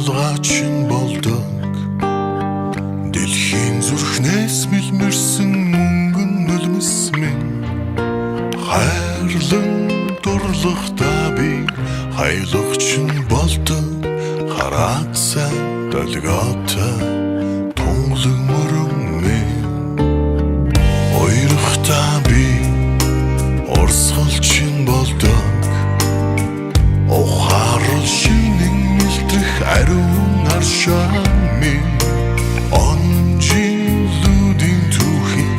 алгачын болдук. Дэлхийн зүрхнээс билмэрсэн мөнгөн нулимсмэн. Хайрлан дурлахта би хайлагчин болдук. Хараацсан долгоотой тунгалаг мөрөммен. Ойрохта би орсголчин болдук. Ухаарл шинэн мэлдэх ариун аршаами. Он жилүүдийн түүхий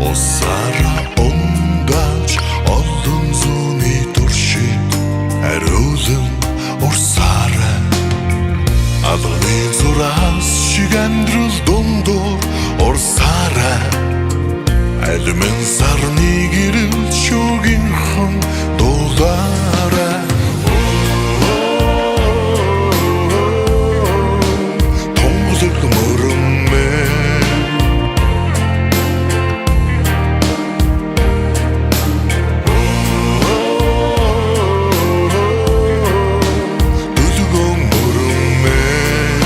усаараа ундаж олон зууны туршид ариулан урсаарай. Алганы зураас шиг амьдрал дундуур урсаарай. Алимэн сарны гэрэл шуугинхан дуулаарай. Тунгалаг мөрөммен. Дүлгөн мөрөммен.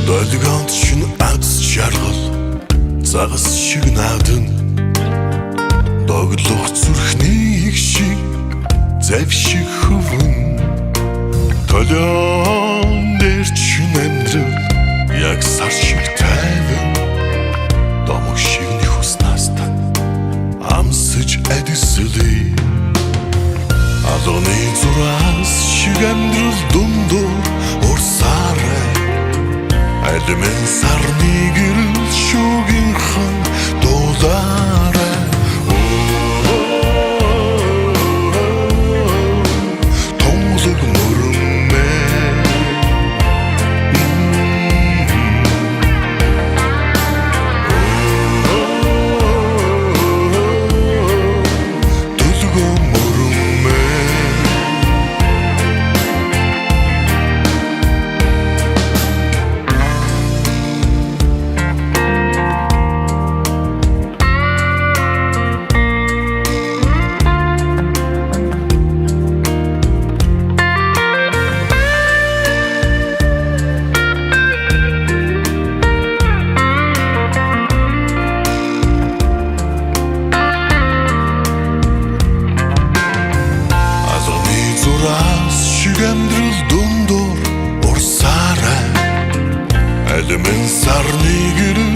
Долгоонд шин аз жаргал загас шиг наадын. Доглох зүрхний их шиг зав шиг хөвөн. Толион дээр чин амьдрал яг сар шиг тайван. Домог шиг нөхөснастан амсаж адисэлээ. Алганы зураас шиг амьдрал дундуур урсаарай. Алимэн сарны гэрэл шуугинхан дуулаарай. Тунгалаг мөрөммен. Дүлгөн мөрөммен. Шиг амьдрал дундуур урсаарай. Алимэн сарны гэрэл